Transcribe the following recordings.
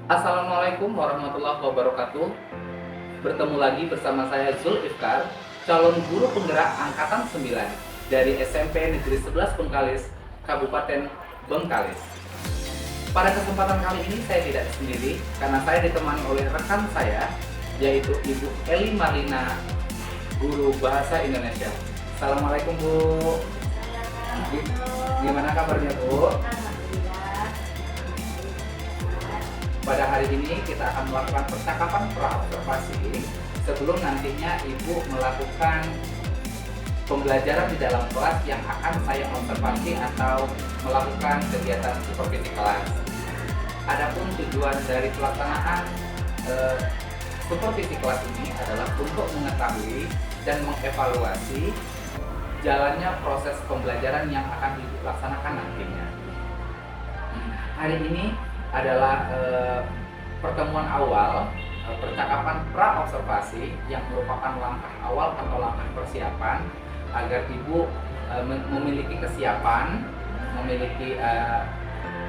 Assalamualaikum warahmatullahi wabarakatuh. Bertemu lagi bersama saya Zulfikar, calon guru penggerak angkatan 9 dari SMP Negeri 11 Bengkalis, Kabupaten Bengkalis. Pada kesempatan kali ini saya tidak sendiri karena saya ditemani oleh rekan saya, yaitu Ibu Eli Marlina, guru bahasa Indonesia. Assalamualaikum Bu. Gimana kabarnya Bu? Pada hari ini kita akan melakukan percakapan pra-observasi sebelum nantinya Ibu melakukan pembelajaran di dalam kelas yang akan saya observasi atau melakukan kegiatan supervisi kelas. Adapun tujuan dari pelaksanaan supervisi kelas ini adalah untuk mengetahui dan mengevaluasi jalannya proses pembelajaran yang akan Ibu laksanakan nantinya. Hari ini adalah pertemuan awal percakapan pra-observasi yang merupakan langkah awal atau langkah persiapan agar Ibu memiliki kesiapan,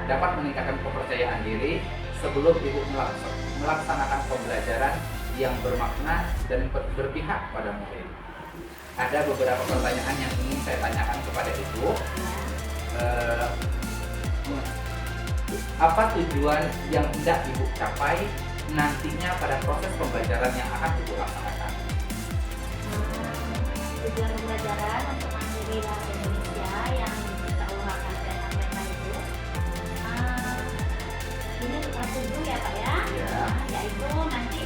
dapat meningkatkan kepercayaan diri sebelum Ibu melaksanakan pembelajaran yang bermakna dan berpihak pada murid. Ada beberapa pertanyaan yang ingin saya tanyakan kepada Ibu. Apa tujuan yang hendak Ibu capai nantinya pada proses pembelajaran yang akan Ibu laksanakan? Tujuan pembelajaran untuk materi bahasa Indonesia yang kita akan saya sampaikan itu ini kelas 7 ya Pak ya, Ya. Yaitu nanti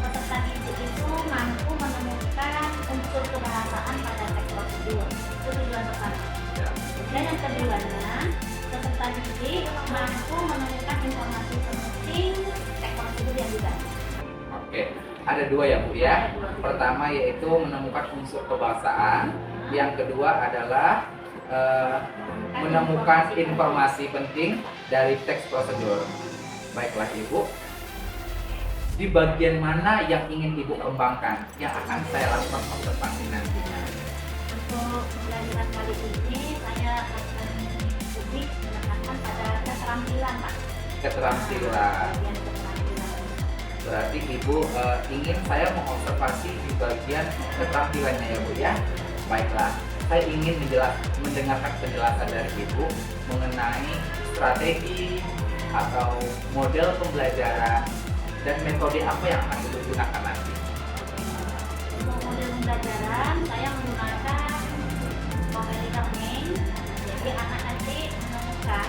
peserta didik itu mampu menemukan unsur kebahasaan pada teks prosedur. Itu tujuan pertama. Ya. Dan yang keduanya, peserta didik mampu menemukan informasi penting teks prosedur yang dibaca. Oke, ada dua ya Bu ya. Pertama yaitu menemukan unsur kebahasaan, yang kedua adalah menemukan informasi penting dari teks prosedur. Baiklah Ibu, di bagian mana yang ingin Ibu kembangkan yang akan saya lakukan observasi nantinya? Untuk pembelajaran kali ini saya akan lebih menekankan pada keterampilan Pak. Keterampilan. Bagian keterampilan. Berarti Ibu ingin saya mengobservasi di bagian keterampilannya ya Bu ya. Baiklah, saya ingin mendengarkan penjelasan dari Ibu mengenai strategi atau model pembelajaran dan metode apa yang akan Ibu gunakan nanti. Untuk model pembelajaran saya menggunakan comparative learning. Jadi anak nanti menemukan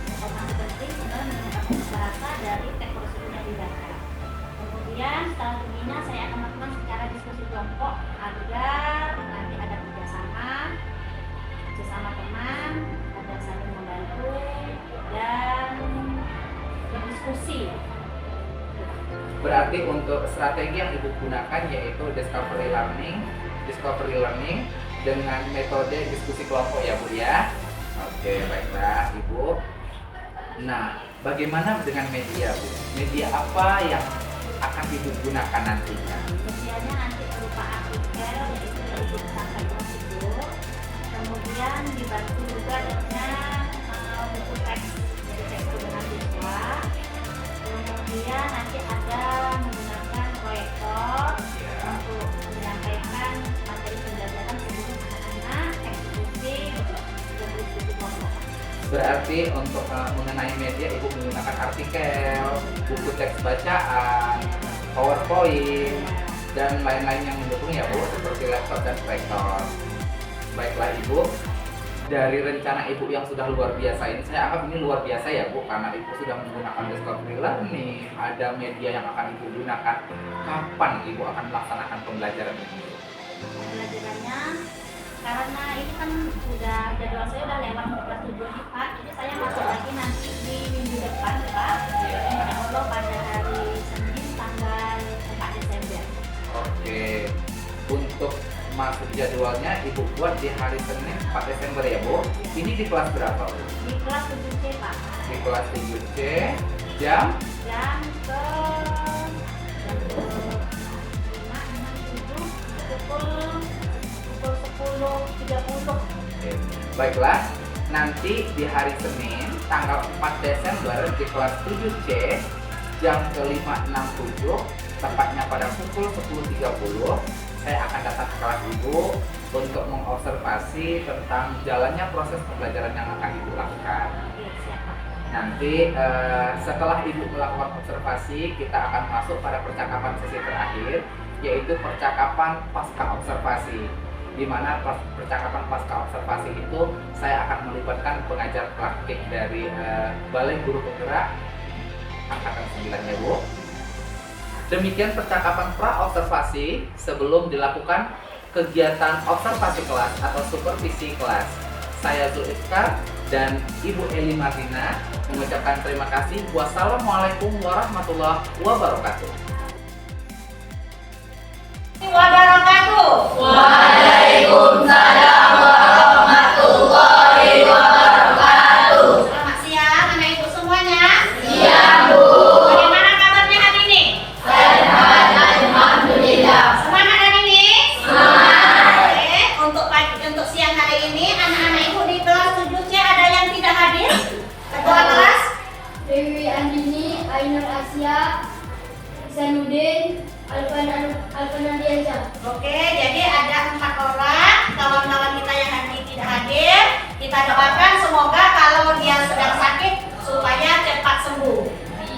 informasi penting dan menemukan bahasa dari teks prosedur yang dibaca. Kemudian selanjutnya saya akan melakukan secara diskusi kelompok agar nanti ada kerjasama teman, ada saling membantu dan berdiskusi. Berarti untuk strategi yang Ibu gunakan yaitu discovery learning dengan metode diskusi kelompok ya Bu ya. Oke, baiklah Ibu. Nah, bagaimana dengan media Bu? Media apa yang akan Ibu gunakan nantinya? Medianya nanti berupa artikel yaitu dari sampai prosedur. Kemudian dibantu juga dengan buku teks dari teks dengan siswa. Kemudian nanti ada menggunakan proyektor untuk menyampaikan materi pembelajaran sebelum anak-anak eksekusi kelompok. Berarti untuk mengenai media Ibu menggunakan artikel, buku teks bacaan, PowerPoint, dan lain-lain yang mendukung ya Bu, seperti laptop dan proyektor. Baiklah Ibu, dari rencana Ibu yang sudah luar biasa ini, saya anggap ini luar biasa ya Bu, karena Ibu sudah menggunakan discovery learning, ada media yang akan Ibu gunakan. Kapan Ibu akan melaksanakan pembelajaran ini? Pembelajarannya karena ini kan jadwal saya udah lewat kelas 7 nih Pak, jadi saya masuk lagi nanti di minggu depan Pak. Iya. Insya Allah pada hari Senin tanggal 4 Desember. Oke, untuk masuk jadwalnya Ibu buat di hari Senin 4 Desember ya Bu. Ini di kelas berapa Bu? Di kelas 7C Pak. Di kelas 7C, jam? Jam ke 5, 6, 7, pukul 10.30. Oke. Baiklah, nanti di hari Senin tanggal 4 Desember di kelas 7C jam ke-5.67, tepatnya pada pukul 10.30, saya akan datang ke kelas Ibu untuk mengobservasi tentang jalannya proses pembelajaran yang akan Ibu lakukan. Nanti setelah Ibu melakukan observasi, kita akan masuk pada percakapan sesi terakhir, yaitu percakapan pasca observasi. Di mana percakapan pasca observasi itu saya akan melibatkan pengajar praktik dari Balai Guru Penggerak Angkatan 9 ya Bu. Demikian percakapan pra-observasi sebelum dilakukan kegiatan observasi kelas atau supervisi kelas. Saya Zulifkar dan Ibu Eli Martina mengucapkan terima kasih. Wassalamualaikum warahmatullahi wabarakatuh. Waalaikumsalam warahmatullahi wabarakatuh. Selamat siang anak ibu semuanya. Siang Bu. Bagaimana kabarnya hari ini? Sehat, alhamdulillah. Semangat hari ini? Semangat. Oke, untuk siang hari ini anak-anak ibu di kelas 7C ada yang tidak hadir? Ketua kelas? Dewi Andini, Ainur Asia, Isanuddin, Alfanadiansyah. Oke, jadi ada 4 orang kawan-kawan kita yang hari ini tidak hadir. Kita doakan semoga kalau dia sedang sakit supaya cepat sembuh.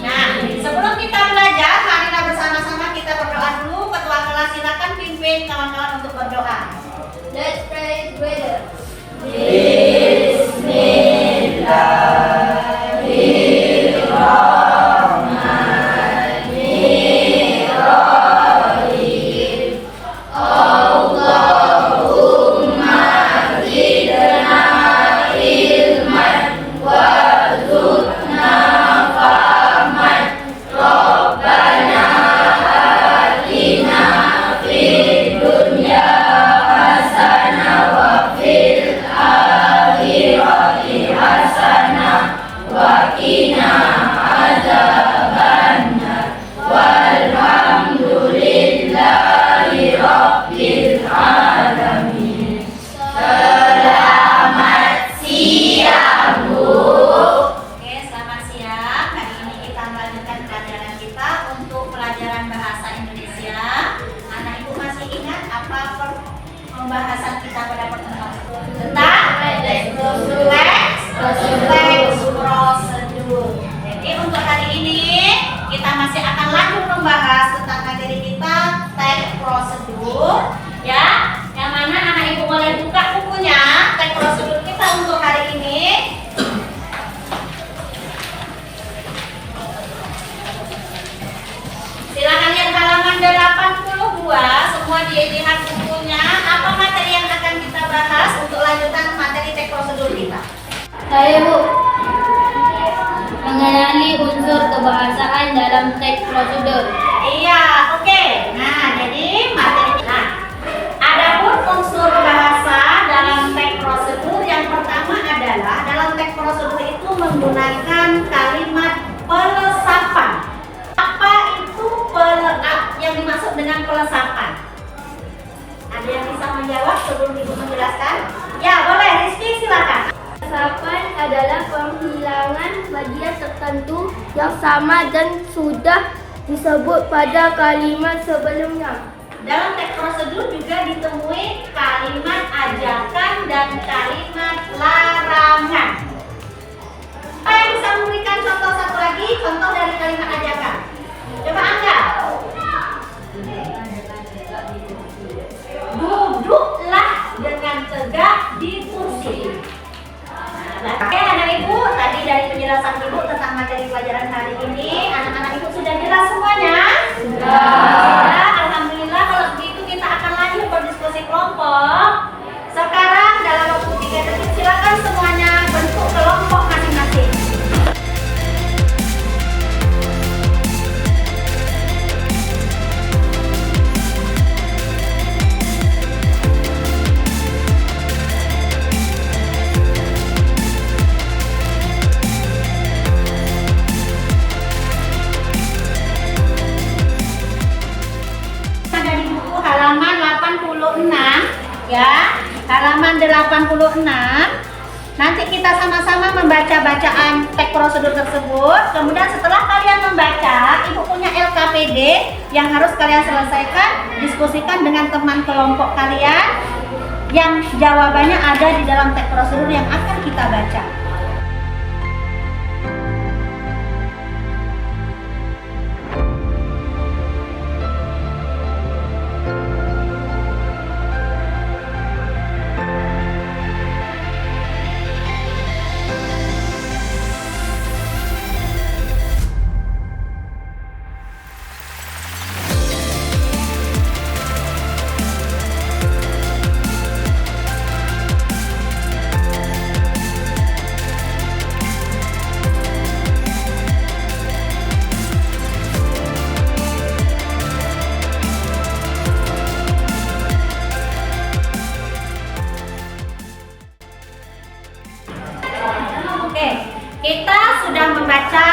Nah, sebelum kita belajar, marilah bersama-sama kita berdoa dulu. Ketua kelas silakan pimpin kawan-kawan untuk berdoa. Let's pray together. Oke, selamat siang. Hari ini kita melanjutkan pelajaran kita untuk pelajaran bahasa Indonesia. Anak ibu masih ingat apa pembahasan kita pada pertemuan sebelumnya? Tentang teks prosedur. Jadi untuk hari ini kita masih akan lanjut membahas tentang materi kita teks prosedur, ya. Yang mana anak ibu boleh buka bukunya teks prosedur kita untuk hari ini. Silakan lihat halaman 82, semua dilihat bukunya. Apa materi yang akan kita bahas untuk lanjutan materi teks prosedur kita? Saya Bu, mengenali unsur kebahasaan dalam teks prosedur. Iya, oke. Nah, jadi materi kita. Adapun unsur bahasa dalam teks prosedur yang pertama adalah dalam teks prosedur itu menggunakan kalimat pelesapan. Apa itu yang dimaksud dengan pelesapan? Ada yang bisa menjawab sebelum Ibu menjelaskan? Ya, boleh. Rizky, silakan. Pelesapan adalah penghilangan bagian tertentu yang sama dan sudah disebut pada kalimat sebelumnya. Dalam teks prosedur juga ditemui kalimat ajakan dan kalimat larangan. Apa yang bisa memberikan contoh satu lagi? Contoh dari kalimat ajakan. Coba Angga. Duduklah dengan tegak di kursi. Oke anak ibu, tadi dari penjelasan ibu tentang materi pelajaran hari ini, anak-anak ibu sudah jelas semuanya? Sudah. Alhamdulillah, kalau begitu kita akan lanjut berdiskusi kelompok. Sekarang dalam waktu 3 detik silakan semuanya bentuk kelompok masing-masing. Halaman 86 ya, halaman 86 Nanti kita sama-sama membaca bacaan teks prosedur tersebut. Kemudian setelah kalian membaca, Ibu punya LKPD yang harus kalian selesaikan, diskusikan dengan teman kelompok kalian yang jawabannya ada di dalam teks prosedur yang akan kita baca. Kita sudah membaca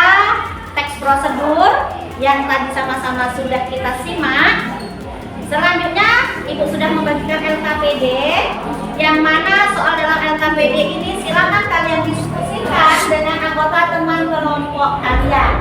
teks prosedur yang tadi sama-sama sudah kita simak. Selanjutnya, Ibu sudah membagikan LKPD, yang mana soal dalam LKPD ini silakan kalian diskusikan dengan anggota teman kelompok kalian.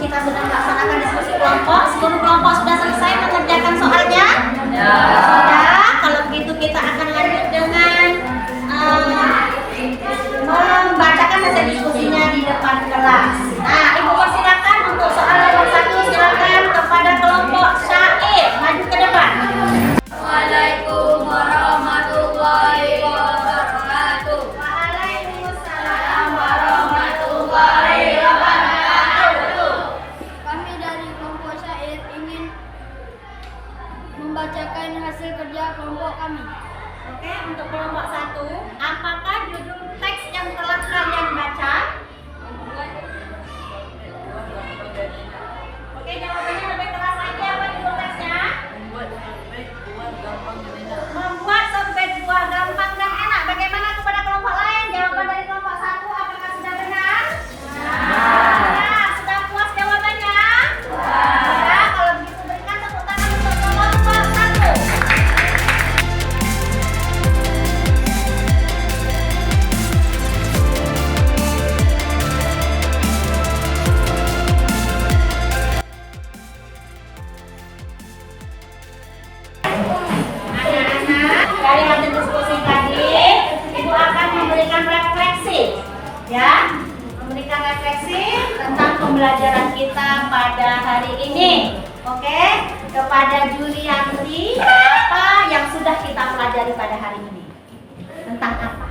Kita sudah melaksanakan diskusi kelompok. Seluruh kelompok sudah selesai mengerjakan soalnya? Sudah. Kalau begitu kita akan lanjut dengan membacakan hasil diskusinya di depan kelas. Nah, Ibu persilakan untuk soal nomor 1, silakan kepada kelompok Syair maju ke depan. Assalamualaikum warahmatullahi wabarakatuh. Waalaikumsalam warahmatullahi wabarakatuh. Kami dari kelompok syair ingin membacakan hasil kerja kelompok kami. Oke, untuk kelompok 1, apakah judul teks yang telah kalian baca? Oke, jawabannya lebih keras lagi. Apa judul teksnya? Membuat sorbet buah gampang dan enak. Bagaimana kepada kelompok lain? Jawaban dari kelompok 1 apakah sudah benar? Nah, sudah puas jawabannya? Sudah. Kalau begitu berikan tepuk tangan untuk kelompok 1. Anak-anak, dari hasil diskusi tadi, Ibu akan memberikan refleksi, ya, memberikan refleksi tentang pembelajaran kita pada hari ini. Oke, kepada Julianti, apa yang sudah kita pelajari pada hari ini? Tentang apa?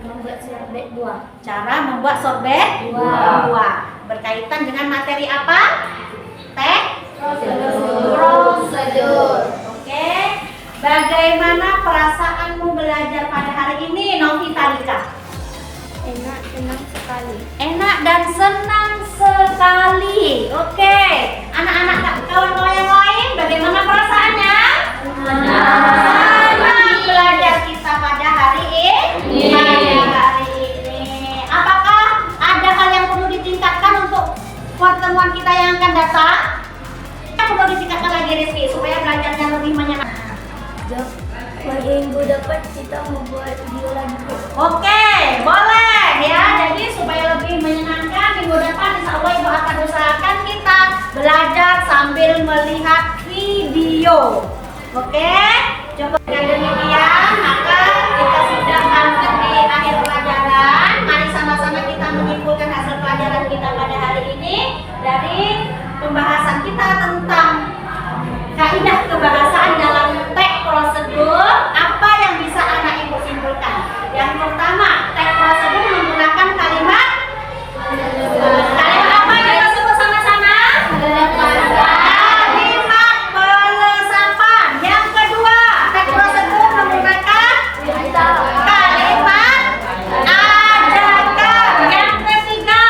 Membuat sorbet buah. Cara membuat sorbet buah. Berkaitan dengan materi apa? Teks prosedur. Oke. Bagaimana perasaanmu belajar pada hari ini, Novita Rika? Enak, senang sekali. Enak dan senang sekali. Oke. Anak-anak kawan-kawan yang lain, bagaimana perasaannya? Senang belajar kita pada hari ini. Apakah ada hal yang perlu ditingkatkan untuk pertemuan kita yang akan datang? Perlu ditingkatkan lagi, Rizky, supaya belajarnya lebih menyenangkan. Minggu dapat kita membuat video lagi. Oke, boleh ya. Jadi supaya lebih menyenangkan, minggu depan insya Allah Ibu akan usahakan kita belajar sambil melihat video. Oke, coba dengan demikian maka kita sudah hampir di akhir pelajaran. Mari sama-sama kita menyimpulkan hasil pelajaran kita pada hari ini dari pembahasan kita tentang kaidah kebahasaan dalam teks prosedur. Apa yang bisa anak ibu simpulkan? Yang pertama, teks prosedur menggunakan kalimat apa yang kita sebut sama-sama? Kalimat pelesapan. Yang kedua, teks prosedur menggunakan kalimat ajakan. Yang ketiga,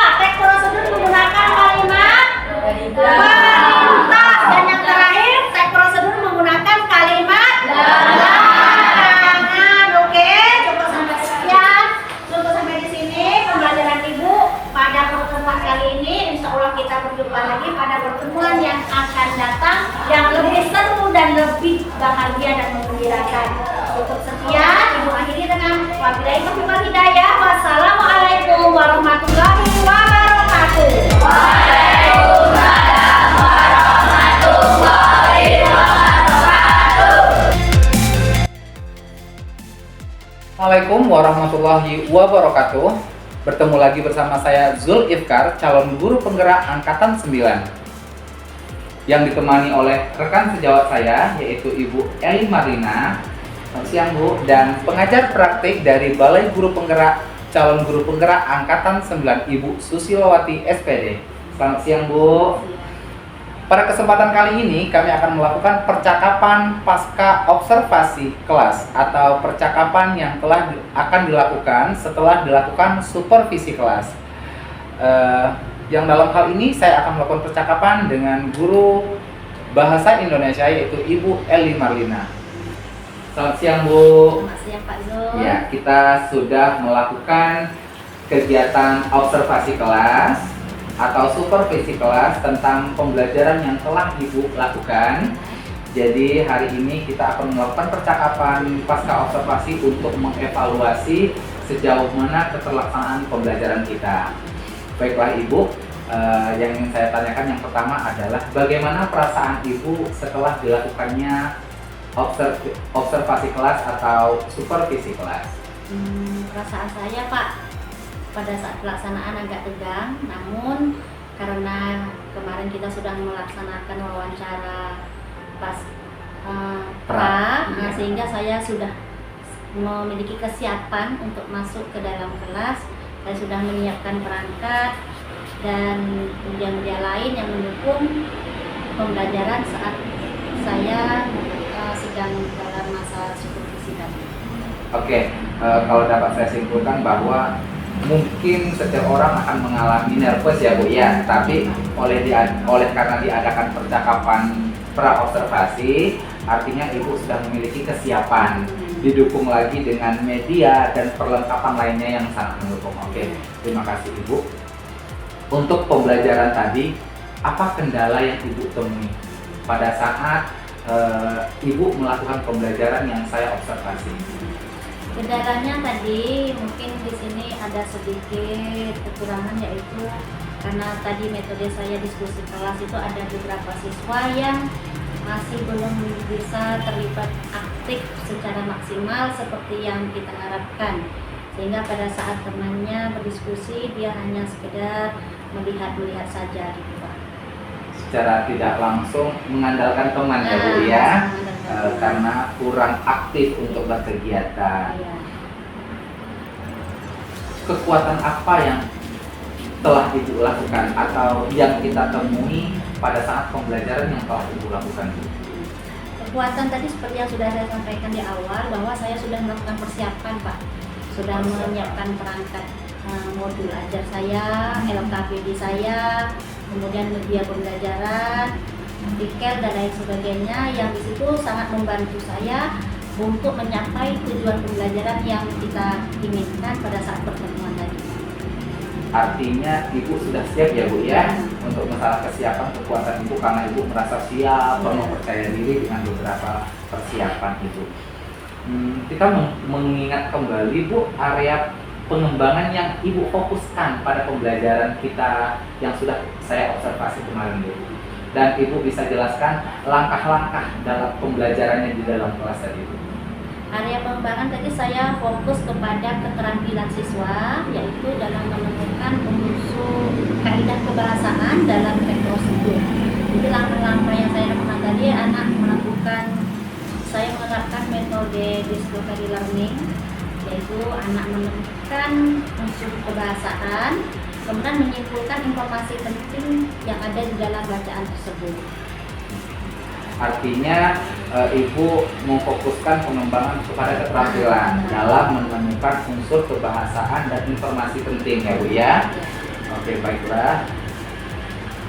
lebih bahagia dan menggembirakan. Cukup sekian, Ibu akhiri dengan wabillahi taufiq wal hidayah. Wassalamualaikum warahmatullahi wabarakatuh. Waalaikumsalam warahmatullahi wabarakatuh. Assalamualaikum warahmatullahi wabarakatuh. Bertemu lagi bersama saya Zul Ifkar, calon guru penggerak angkatan 9 yang ditemani oleh rekan sejawat saya yaitu Ibu Eli Marlina, selamat siang Bu, dan pengajar praktik dari Balai Guru Penggerak calon guru penggerak angkatan 9 Ibu Susilowati SPD. Selamat siang Bu. Pada kesempatan kali ini kami akan melakukan percakapan pasca observasi kelas atau percakapan yang akan dilakukan setelah dilakukan supervisi kelas. Yang dalam hal ini saya akan melakukan percakapan dengan guru Bahasa Indonesia yaitu Ibu Eli Marlina. Selamat siang Bu. Selamat siang Pak Zul. Ya, kita sudah melakukan kegiatan observasi kelas atau supervisi kelas tentang pembelajaran yang telah Ibu lakukan. Jadi hari ini kita akan melakukan percakapan pasca observasi untuk mengevaluasi sejauh mana keterlaksanaan pembelajaran kita. Baiklah Ibu, yang ingin saya tanyakan yang pertama adalah bagaimana perasaan Ibu setelah dilakukannya observasi kelas atau supervisi kelas? Perasaan saya Pak, pada saat pelaksanaan agak tegang, namun karena kemarin kita sudah melaksanakan wawancara sehingga saya sudah memiliki kesiapan untuk masuk ke dalam kelas. Saya sudah menyiapkan perangkat dan media-media lain yang mendukung pembelajaran saat saya sedang dalam masa supervisi tadi. Oke, kalau dapat saya simpulkan bahwa mungkin setiap orang akan mengalami nervous ya Bu ya, tapi oleh karena diadakan percakapan pra-observasi, artinya Ibu sudah memiliki kesiapan, didukung lagi dengan media dan perlengkapan lainnya yang sangat mendukung. Oke, terima kasih Ibu. Untuk pembelajaran tadi, apa kendala yang Ibu temui pada saat Ibu melakukan pembelajaran yang saya observasi? Kendalanya tadi mungkin di sini ada sedikit kekurangan, yaitu karena tadi metode saya diskusi kelas itu ada beberapa siswa yang masih belum bisa terlibat aktif secara maksimal seperti yang kita harapkan, sehingga pada saat temannya berdiskusi dia hanya sekedar melihat saja gitu Pak. Secara tidak langsung mengandalkan teman ya Bu ya, karena kurang aktif untuk berkegiatan. Iya. Kekuatan apa yang telah Ibu lakukan atau yang kita temui pada saat pembelajaran yang telah Ibu lakukan? Kekuatan tadi seperti yang sudah saya sampaikan di awal, bahwa saya sudah melakukan persiapan Pak, sudah menyiapkan perangkat modul ajar saya, LKPD saya, kemudian media pembelajaran, artikel dan lain sebagainya, yang di situ sangat membantu saya untuk mencapai tujuan pembelajaran yang kita inginkan pada saat pertemuan tadi. Artinya Ibu sudah siap ya Bu ya untuk masalah kesiapan, kekuatan Ibu, karena Ibu merasa siap, penuh percaya diri dengan beberapa persiapan Ibu. Kita mengingat kembali Bu area pengembangan yang Ibu fokuskan pada pembelajaran kita yang sudah saya observasi kemarin Bu. Dan Ibu bisa jelaskan langkah-langkah dalam pembelajarannya di dalam kelas tadi Bu. Area pengembangan tadi saya fokus kepada keterampilan siswa, yaitu dalam menemukan unsur kaidah kebahasaan dalam teks prosedur. Jadi langkah-langkah yang saya lakukan tadi, saya menerapkan metode discovery learning, yaitu anak menemukan unsur kebahasaan, kemudian menyimpulkan informasi penting yang ada di dalam bacaan tersebut. Artinya Ibu memfokuskan pengembangan kepada keterampilan dalam menemukan unsur kebahasaan dan informasi penting ya Bu ya. Oke, baiklah.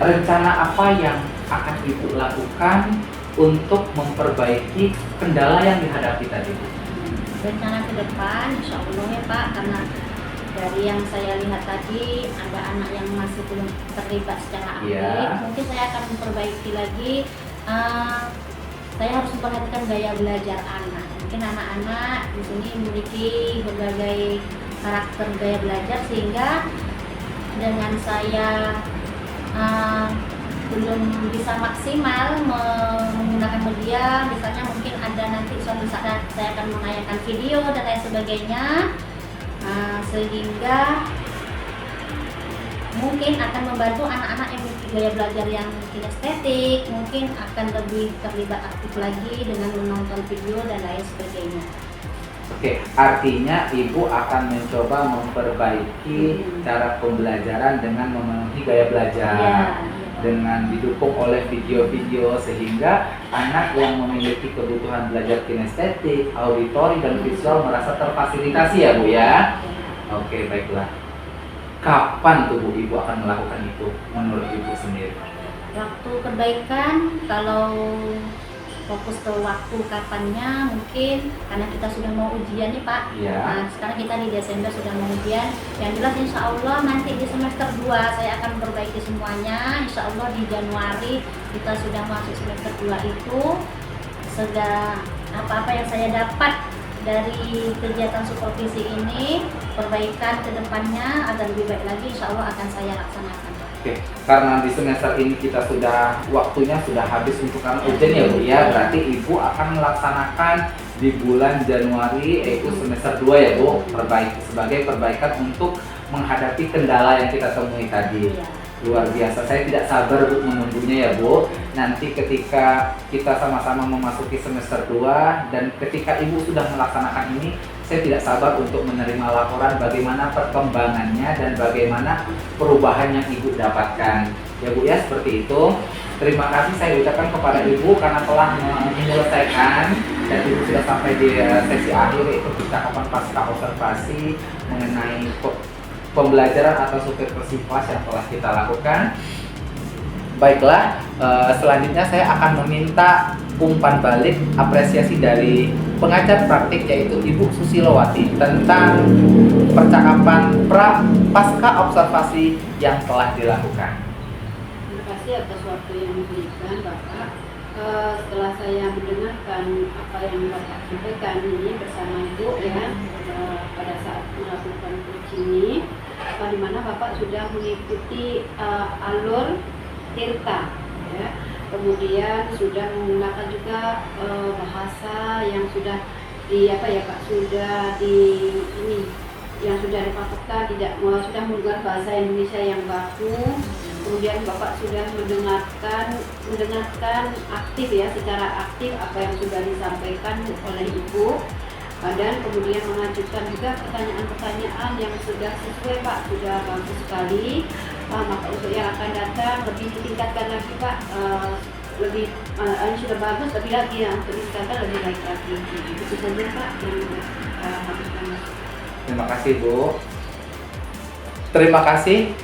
Rencana apa yang akan Ibu lakukan untuk memperbaiki kendala yang dihadapi tadi Bu? Rencana ke depan insya Allah ya Pak, karena dari yang saya lihat tadi ada anak yang masih belum terlibat secara aktif, mungkin saya akan memperbaiki lagi saya harus memperhatikan gaya belajar anak. Mungkin anak-anak di sini memiliki berbagai karakter gaya belajar, sehingga dengan saya belum bisa maksimal menggunakan media, misalnya mungkin ada nanti suatu saat saya akan menayangkan video dan lain sebagainya, sehingga mungkin akan membantu anak-anak yang memiliki gaya belajar yang kinestetik, mungkin akan lebih terlibat aktif lagi dengan menonton video dan lain sebagainya. Oke, artinya ibu akan mencoba memperbaiki cara pembelajaran dengan memenuhi gaya belajar. Ya. Dengan didukung oleh video-video, sehingga anak yang memiliki kebutuhan belajar kinestetik, auditori, dan visual merasa terfasilitasi ya Bu ya. Oke, baiklah. Kapan tuh Bu ibu akan melakukan itu menurut ibu sendiri? Waktu perbaikan, kalau fokus ke waktu kapannya mungkin karena kita sudah mau ujian nih Pak. Iya. Nah, sekarang kita di Desember sudah mau ujian. Yang jelas insya Allah nanti di semester 2 saya akan memperbaiki semuanya. Insya Allah di Januari kita sudah masuk semester 2 itu. Sudah apa-apa yang saya dapat dari kegiatan supervisi ini, perbaikan ke depannya agar lebih baik lagi, insya Allah akan saya laksanakan. Oke, karena di semester ini kita waktunya sudah habis untuk ujian ya Bu ya, berarti ibu akan melaksanakan di bulan Januari, yaitu semester 2 ya Bu, sebagai perbaikan untuk menghadapi kendala yang kita temui tadi. Iya. Luar biasa, saya tidak sabar Bu menunggunya ya Bu. Nanti ketika kita sama-sama memasuki semester 2 dan ketika ibu sudah melaksanakan ini, saya tidak sabar untuk menerima laporan bagaimana perkembangannya dan bagaimana perubahan yang ibu dapatkan. Ya Bu ya, seperti itu. Terima kasih saya ucapkan kepada ibu karena telah menyelesaikan dan ibu sudah sampai di sesi akhir, yaitu percakapan pasca observasi mengenai pembelajaran atau supervisi kelas yang telah kita lakukan. Baiklah, selanjutnya saya akan meminta umpan balik apresiasi dari pengajar praktik, yaitu Ibu Susilowati, tentang percakapan pasca observasi yang telah dilakukan. Terima kasih atas waktu yang diberikan Bapak. Setelah saya mendengarkan apa yang Bapak sampaikan ini bersama Ibu ya, pada saat melakukan coaching ini, di mana Bapak sudah mengikuti alur Tirta ya. Kemudian sudah menggunakan juga bahasa yang sudah sudah dipatokan, sudah menggunakan bahasa Indonesia yang baku. Kemudian Bapak sudah mendengarkan aktif ya, secara aktif apa yang sudah disampaikan oleh Ibu, dan kemudian mengajukan juga pertanyaan-pertanyaan yang sudah sesuai Pak, sudah bagus sekali. Maka untuk yang akan datang lebih ditingkatkan lagi Pak, lebih ini sudah bagus, lebih lagi ya, untuk ditingkatkan lebih baik lagi. Itu saja Pak yang harus kami. Terima kasih Bu. Terima kasih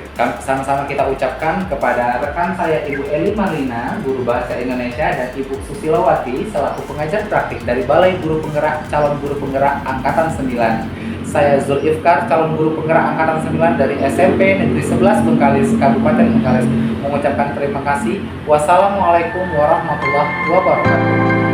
sama-sama kita ucapkan kepada rekan saya Ibu Eli Marlina, guru bahasa Indonesia, dan Ibu Susilowati selaku pengajar praktik dari Balai Guru Penggerak Calon Guru Penggerak Angkatan 9. Saya Zulifkar, calon guru penggerak Angkatan 9 dari SMP Negeri 11 Bengkalis, Kabupaten Bengkalis, mengucapkan terima kasih. Wassalamualaikum warahmatullahi wabarakatuh.